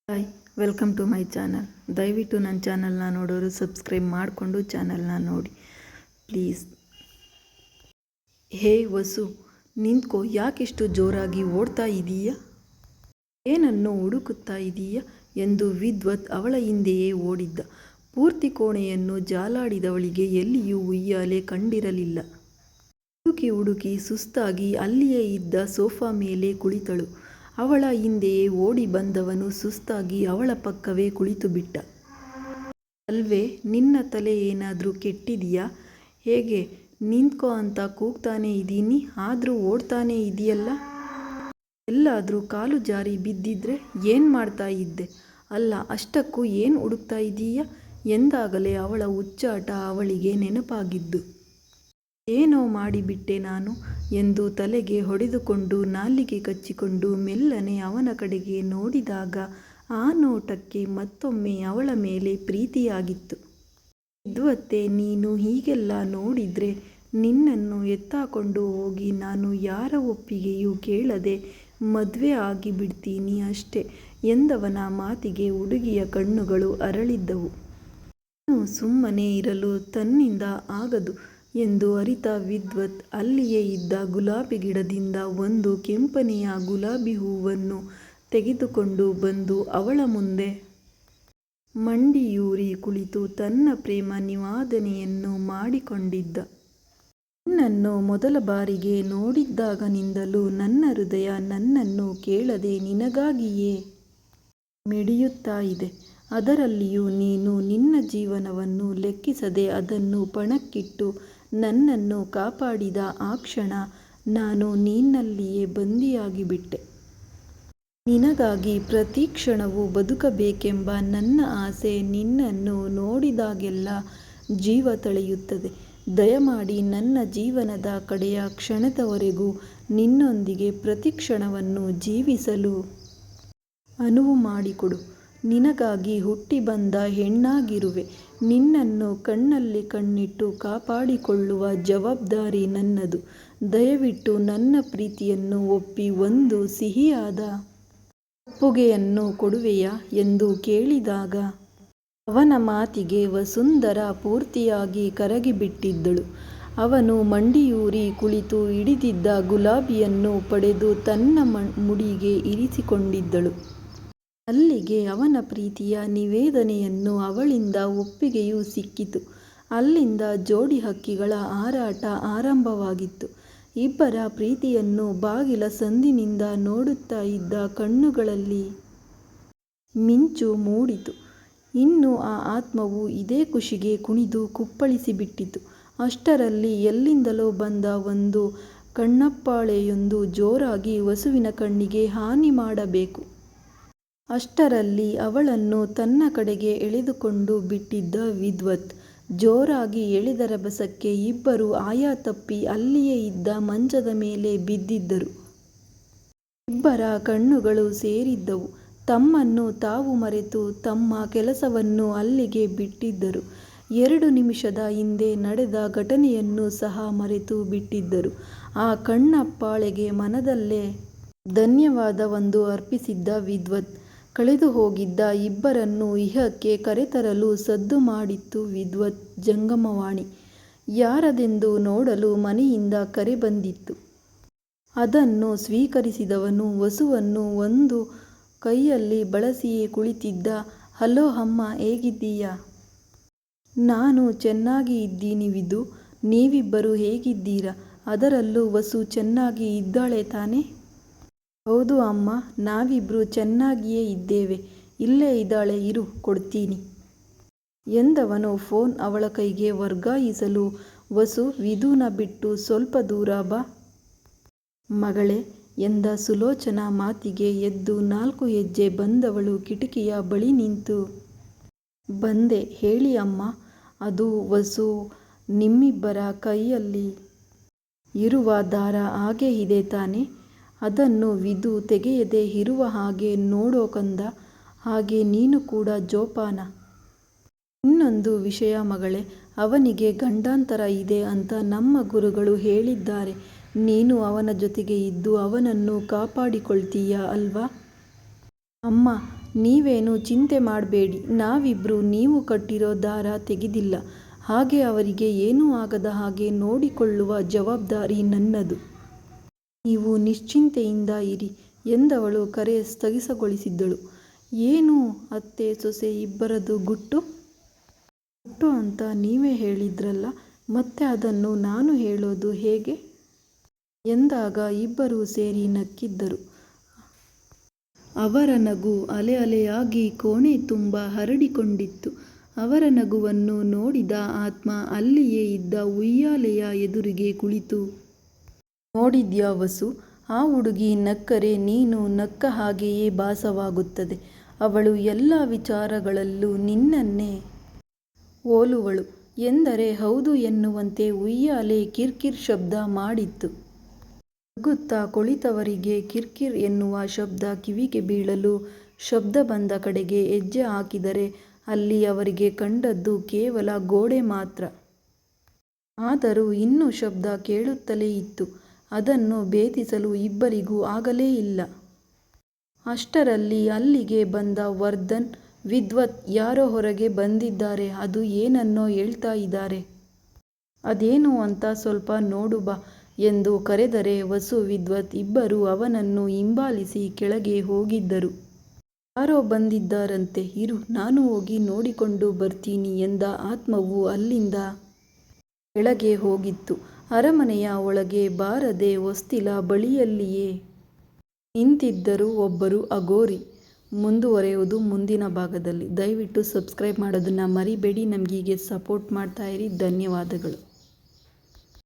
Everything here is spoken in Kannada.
Hi, welcome to my channel. ದಯವಿಟ್ಟು ನನ್ನ ಚಾನಲ್ನ ನೋಡೋರು ಸಬ್ಸ್ಕ್ರೈಬ್ ಮಾಡಿಕೊಂಡು ಚಾನಲ್ನ ನೋಡಿ ಪ್ಲೀಸ್. ಹೇ ವಸು, ನಿಂತ್ಕೋ. ಯಾಕಿಷ್ಟು ಜೋರಾಗಿ ಓಡ್ತಾ ಇದೀಯ? ಏನನ್ನು ಹುಡುಕುತ್ತಾ ಇದೀಯ ಎಂದು ವಿದ್ವತ್ ಅವಳ ಹಿಂದೆಯೇ ಓಡಿದ್ದ. ಪೂರ್ತಿ ಕೋಣೆಯನ್ನು ಜಾಲಾಡಿದವಳಿಗೆ ಎಲ್ಲಿಯೂ ಉಯ್ಯಾಲೆ ಕಂಡಿರಲಿಲ್ಲ. ಹುಡುಕಿ ಹುಡುಕಿ ಸುಸ್ತಾಗಿ ಅಲ್ಲಿಯೇ ಇದ್ದ ಸೋಫಾ ಮೇಲೆ ಕುಳಿತಳು. ಅವಳ ಹಿಂದೆಯೇ ಓಡಿ ಬಂದವನು ಸುಸ್ತಾಗಿ ಅವಳ ಪಕ್ಕವೇ ಕುಳಿತು ಬಿಟ್ಟ. ಅಲ್ವೇ, ನಿನ್ನ ತಲೆ ಏನಾದರೂ ಕೆಟ್ಟಿದೆಯಾ? ಹೇಗೆ ನಿಂತ್ಕೋ ಅಂತ ಕೂಗ್ತಾನೇ ಇದ್ದೀನಿ, ಆದರೂ ಓಡ್ತಾನೇ ಇದೆಯಲ್ಲ. ಎಲ್ಲಾದರೂ ಕಾಲು ಜಾರಿ ಬಿದ್ದಿದ್ರೆ ಏನು ಮಾಡ್ತಾ ಇದ್ದೆ? ಅಲ್ಲ, ಅಷ್ಟಕ್ಕೂ ಏನು ಹುಡುಕ್ತಾ ಇದೀಯ ಎಂದಾಗಲೇ ಅವಳ ಹುಚ್ಚಾಟ ಅವಳಿಗೆ ನೆನಪಾಗಿದ್ದು. ಏನೋ ಮಾಡಿಬಿಟ್ಟೆ ನಾನು ಎಂದು ತಲೆಗೆ ಹೊಡೆದುಕೊಂಡು ನಾಲಿಗೆ ಕಚ್ಚಿಕೊಂಡು ಮೆಲ್ಲನೆ ಅವನ ಕಡೆಗೆ ನೋಡಿದಾಗ ಆ ನೋಟಕ್ಕೆ ಮತ್ತೊಮ್ಮೆ ಅವಳ ಮೇಲೆ ಪ್ರೀತಿಯಾಗಿತ್ತು. ವಿದ್ವತ್ತೆ, ನೀನು ಹೀಗೆಲ್ಲ ನೋಡಿದರೆ ನಿನ್ನನ್ನು ಎತ್ತಾಕೊಂಡು ಹೋಗಿ ನಾನು ಯಾರ ಒಪ್ಪಿಗೆಯೂ ಕೇಳದೆ ಮದುವೆ ಆಗಿಬಿಡ್ತೀನಿ ಅಷ್ಟೆ ಎಂದವನ ಮಾತಿಗೆ ಹುಡುಗಿಯ ಕಣ್ಣುಗಳು ಅರಳಿದ್ದವು. ಇನ್ನು ಸುಮ್ಮನೆ ಇರಲು ತನ್ನಿಂದ ಆಗದು ಎಂದು ಅರಿತ ವಿದ್ವತ್ ಅಲ್ಲಿಯೇ ಇದ್ದ ಗುಲಾಬಿ ಗಿಡದಿಂದ ಒಂದು ಕೆಂಪನೆಯ ಗುಲಾಬಿ ಹೂವನ್ನು ತೆಗೆದುಕೊಂಡು ಬಂದು ಅವಳ ಮುಂದೆ ಮಂಡಿಯೂರಿ ಕುಳಿತು ತನ್ನ ಪ್ರೇಮ ನಿವೇದನೆಯನ್ನು ಮಾಡಿಕೊಂಡಿದ್ದ. ನಿನ್ನನ್ನು ಮೊದಲ ಬಾರಿಗೆ ನೋಡಿದಾಗನಿಂದಲೂ ನನ್ನ ಹೃದಯ ನನ್ನನ್ನು ಕೇಳದೆ ನಿನಗಾಗಿಯೇ ಮಿಡಿಯುತ್ತಾ ಇದೆ. ಅದರಲ್ಲಿಯೂ ನೀನು ನಿನ್ನ ಜೀವನವನ್ನು ಲೆಕ್ಕಿಸದೆ ಅದನ್ನು ಪಣಕ್ಕಿಟ್ಟು ನನ್ನನ್ನು ಕಾಪಾಡಿದ ಆ ಕ್ಷಣ ನಾನು ನಿನ್ನಲ್ಲಿಯೇ ಬಂದಿಯಾಗಿಬಿಟ್ಟೆ. ನಿನಗಾಗಿ ಪ್ರತಿ ಕ್ಷಣವೂ ಬದುಕಬೇಕೆಂಬ ನನ್ನ ಆಸೆ ನಿನ್ನನ್ನು ನೋಡಿದಾಗೆಲ್ಲ ಜೀವ ತಳೆಯುತ್ತದೆ. ದಯಮಾಡಿ ನನ್ನ ಜೀವನದ ಕಡೆಯ ಕ್ಷಣದವರೆಗೂ ನಿನ್ನೊಂದಿಗೆ ಪ್ರತಿ ಕ್ಷಣವನ್ನು ಜೀವಿಸಲು ಅನುವು ಮಾಡಿಕೊಡು. ನಿನಗಾಗಿ ಹುಟ್ಟಿ ಬಂದ ಹೆಣ್ಣಾಗಿರುವೆ. ನಿನ್ನನ್ನು ಕಣ್ಣಲ್ಲಿ ಕಣ್ಣಿಟ್ಟು ಕಾಪಾಡಿಕೊಳ್ಳುವ ಜವಾಬ್ದಾರಿ ನನ್ನದು. ದಯವಿಟ್ಟು ನನ್ನ ಪ್ರೀತಿಯನ್ನು ಒಪ್ಪಿ ಒಂದು ಸಿಹಿಯಾದ ಒಪ್ಪುಗೆಯನ್ನು ಕೊಡುವೆಯಾ ಎಂದು ಕೇಳಿದಾಗ ಅವನ ಮಾತಿಗೆ ವಸುಂಧರ ಪೂರ್ತಿಯಾಗಿ ಕರಗಿಬಿಟ್ಟಿದ್ದಳು. ಅವನು ಮಂಡಿಯೂರಿ ಕುಳಿತು ಹಿಡಿದಿದ್ದ ಗುಲಾಬಿಯನ್ನು ಪಡೆದು ತನ್ನ ಮುಡಿಗೆ ಇರಿಸಿಕೊಂಡಿದ್ದಳು. ಅಲ್ಲಿಗೆ ಅವನ ಪ್ರೀತಿಯ ನಿವೇದನೆಯನ್ನು ಅವಳಿಂದ ಒಪ್ಪಿಗೆಯೂ ಸಿಕ್ಕಿತು. ಅಲ್ಲಿಂದ ಜೋಡಿ ಹಕ್ಕಿಗಳ ಹಾರಾಟ ಆರಂಭವಾಗಿತ್ತು. ಇಬ್ಬರ ಪ್ರೀತಿಯನ್ನು ಬಾಗಿಲ ಸಂದಿನಿಂದ ನೋಡುತ್ತಾ ಇದ್ದ ಕಣ್ಣುಗಳಲ್ಲಿ ಮಿಂಚು ಮೂಡಿತು. ಇನ್ನು ಆ ಆತ್ಮವು ಇದೇ ಖುಷಿಗೆ ಕುಣಿದು ಕುಪ್ಪಳಿಸಿಬಿಟ್ಟಿತು. ಅಷ್ಟರಲ್ಲಿ ಎಲ್ಲಿಂದಲೋ ಬಂದ ಒಂದು ಕಣ್ಣಪ್ಪಾಳೆಯೊಂದು ಜೋರಾಗಿ ವಸುವಿನ ಕಣ್ಣಿಗೆ ಹಾನಿ ಮಾಡಬೇಕು. ಅಷ್ಟರಲ್ಲಿ ಅವಳನ್ನು ತನ್ನ ಕಡೆಗೆ ಎಳೆದುಕೊಂಡು ಬಿಟ್ಟಿದ್ದ ವಿದ್ವತ್ ಜೋರಾಗಿ ಎಳೆದ ರಭಸಕ್ಕೆ ಇಬ್ಬರು ಆಯ ತಪ್ಪಿ ಅಲ್ಲಿಯೇ ಇದ್ದ ಮಂಚದ ಮೇಲೆ ಬಿದ್ದಿದ್ದರು. ಇಬ್ಬರ ಕಣ್ಣುಗಳು ಸೇರಿದ್ದವು. ತಮ್ಮನ್ನು ತಾವು ಮರೆತು ತಮ್ಮ ಕೆಲಸವನ್ನು ಅಲ್ಲಿಗೆ ಬಿಟ್ಟಿದ್ದರು. 2 ನಿಮಿಷದ ಹಿಂದೆ ನಡೆದ ಘಟನೆಯನ್ನು ಸಹ ಮರೆತು ಬಿಟ್ಟಿದ್ದರು. ಆ ಕಣ್ಣಪ್ಪಾಳೆಗೆ ಮನದಲ್ಲೇ ಧನ್ಯವಾದವೊಂದು ಅರ್ಪಿಸಿದ್ದ ವಿದ್ವತ್ ಕಳೆದು ಹೋಗಿದ್ದ ಇಬ್ಬರನ್ನು ಇಹಕ್ಕೆ ಕರೆತರಲು ಸದ್ದು ಮಾಡಿತ್ತು ವಿದ್ವತ್ ಜಂಗಮವಾಣಿ. ಯಾರದೆಂದು ನೋಡಲು ಮನೆಯಿಂದ ಕರೆ ಬಂದಿತ್ತು. ಅದನ್ನು ಸ್ವೀಕರಿಸಿದವನು ವಸುವನ್ನು ಒಂದು ಕೈಯಲ್ಲಿ ಬಳಸಿಯೇ ಕುಳಿತಿದ್ದ. ಹಲೋ ಅಮ್ಮ, ಹೇಗಿದ್ದೀಯಾ? ನಾನು ಚೆನ್ನಾಗಿ ಇದ್ದೀನಿ ವಿದು, ನೀವಿಬ್ಬರು ಹೇಗಿದ್ದೀರಾ? ಅದರಲ್ಲೂ ವಸು ಚೆನ್ನಾಗಿ ಇದ್ದಾಳೆ ತಾನೇ? ಹೌದು ಅಮ್ಮ, ನಾವಿಬ್ರು ಚೆನ್ನಾಗಿಯೇ ಇದ್ದೇವೆ. ಇಲ್ಲೇ ಇದ್ದಾಳೆ, ಇರು ಕೊಡ್ತೀನಿ ಎಂದವನು ಫೋನ್ ಅವಳ ಕೈಗೆ ವರ್ಗಾಯಿಸಲು ವಸು, ವಿದುನ ಬಿಟ್ಟು ಸ್ವಲ್ಪ ದೂರ ಬಾ ಮಗಳೇ ಎಂದ ಸುಲೋಚನಾ ಮಾತಿಗೆ ಎದ್ದು 4 ಹೆಜ್ಜೆ ಬಂದವಳು ಕಿಟಕಿಯ ಬಳಿ ನಿಂತು, ಬಂದೆ ಹೇಳಿ ಅಮ್ಮ. ಅದು ವಸು, ನಿಮ್ಮಿಬ್ಬರ ಕೈಯಲ್ಲಿ ಇರುವ ದಾರ ಹಾಗೆ ಇದೆ ತಾನೇ? ಅದನ್ನು ವಿದು ತೆಗೆಯದೆ ಇರುವ ಹಾಗೆ ನೋಡೋ ಕಂದ. ಹಾಗೆ ನೀನು ಕೂಡ ಜೋಪಾನ. ಇನ್ನೊಂದು ವಿಷಯ ಮಗಳೇ, ಅವನಿಗೆ ಗಂಡಾಂತರ ಇದೆ ಅಂತ ನಮ್ಮ ಗುರುಗಳು ಹೇಳಿದ್ದಾರೆ. ನೀನು ಅವನ ಜೊತೆಗೆ ಇದ್ದು ಅವನನ್ನು ಕಾಪಾಡಿಕೊಳ್ತೀಯ ಅಲ್ವಾ? ಅಮ್ಮ, ನೀವೇನು ಚಿಂತೆ ಮಾಡಬೇಡಿ, ನಾವಿಬ್ಬರು ನೀವು ಕಟ್ಟಿರೋ ದಾರ ತೆಗೆದಿಲ್ಲ, ಹಾಗೆ ಅವರಿಗೆ ಏನೂ ಆಗದ ಹಾಗೆ ನೋಡಿಕೊಳ್ಳುವ ಜವಾಬ್ದಾರಿ ನನ್ನದು. ನೀವು ನಿಶ್ಚಿಂತೆಯಿಂದ ಇರಿ ಎಂದವಳು ಕರೆ ಸ್ಥಗಿತಗೊಳಿಸಿದಳು. ಏನು ಅತ್ತೆ ಸೊಸೆ ಇಬ್ಬರದು ಗುಟ್ಟು ಅಂತ ನೀವೇ ಹೇಳಿದ್ರಲ್ಲ, ಮತ್ತೆ ಅದನ್ನು ನಾನು ಹೇಳೋದು ಹೇಗೆ ಎಂದಾಗ ಇಬ್ಬರೂ ಸೇರಿ ನಕ್ಕಿದ್ದರು. ಅವರ ನಗು ಅಲೆ ಅಲೆಯಾಗಿ ಕೋಣೆ ತುಂಬ ಹರಡಿಕೊಂಡಿತ್ತು. ಅವರ ನಗುವನ್ನು ನೋಡಿದ ಆತ್ಮ ಅಲ್ಲಿಯೇ ಇದ್ದ ಉಯ್ಯಾಲೆಯ ಎದುರಿಗೆ ಕುಳಿತು, ನೋಡಿದ್ಯಾ ವಸು, ಆ ಹುಡುಗಿ ನಕ್ಕರೆ ನೀನು ನಕ್ಕ ಹಾಗೆಯೇ ಭಾಸವಾಗುತ್ತದೆ. ಅವಳು ಎಲ್ಲ ವಿಚಾರಗಳಲ್ಲೂ ನಿನ್ನನ್ನೇ ಹೋಲುವಳು ಎಂದರೆ ಹೌದು ಎನ್ನುವಂತೆ ಉಯ್ಯಾಲೆ ಕಿರ್ಕಿರ್ ಶಬ್ದ ಮಾಡಿತ್ತು. ನಗುತ್ತಾ ಕುಳಿತವರಿಗೆ ಕಿರ್ಕಿರ್ ಎನ್ನುವ ಶಬ್ದ ಕಿವಿಗೆ ಬೀಳಲು ಶಬ್ದ ಬಂದ ಕಡೆಗೆ ಹೆಜ್ಜೆ ಹಾಕಿದರೆ ಅಲ್ಲಿ ಅವರಿಗೆ ಕಂಡದ್ದು ಕೇವಲ ಗೋಡೆ ಮಾತ್ರ. ಆದರೂ ಇನ್ನೂ ಶಬ್ದ ಕೇಳುತ್ತಲೇ ಇತ್ತು. ಅದನ್ನು ಭೇದಿಸಲು ಇಬ್ಬರಿಗೂ ಆಗಲೇ ಇಲ್ಲ. ಅಷ್ಟರಲ್ಲಿ ಅಲ್ಲಿಗೆ ಬಂದ ವರ್ಧನ್, ವಿದ್ವತ್ ಯಾರೋ ಹೊರಗೆ ಬಂದಿದ್ದಾರೆ, ಅದು ಏನನ್ನೋ ಹೇಳ್ತಾ ಇದ್ದಾರೆ, ಅದೇನು ಅಂತ ಸ್ವಲ್ಪ ನೋಡು ಬಾ ಎಂದು ಕರೆದರೆ ವಸು ವಿದ್ವತ್ ಇಬ್ಬರೂ ಅವನನ್ನು ಹಿಂಬಾಲಿಸಿ ಕೆಳಗೆ ಹೋಗಿದ್ದರು. ಯಾರೋ ಬಂದಿದ್ದಾರಂತೆ, ಇರು ನಾನು ಹೋಗಿ ನೋಡಿಕೊಂಡು ಬರ್ತೀನಿ ಎಂದ ಆತ್ಮವು ಅಲ್ಲಿಂದ ಕೆಳಗೆ ಹೋಗಿತ್ತು. ಅರಮನೆಯ ಒಳಗೆ ಬಾರದೆ ಹೊಸ್ತಿಲ ಬಳಿಯಲ್ಲಿಯೇ ನಿಂತಿದ್ದರು ಒಬ್ಬರು ಅಘೋರಿ. ಮುಂದುವರೆಯುವುದು ಮುಂದಿನ ಭಾಗದಲ್ಲಿ. ದಯವಿಟ್ಟು ಸಬ್ಸ್ಕ್ರೈಬ್ ಮಾಡೋದನ್ನು ಮರಿಬೇಡಿ. ನಮಗೀಗೆ ಸಪೋರ್ಟ್ ಮಾಡ್ತಾ ಇರಿ. ಧನ್ಯವಾದಗಳು.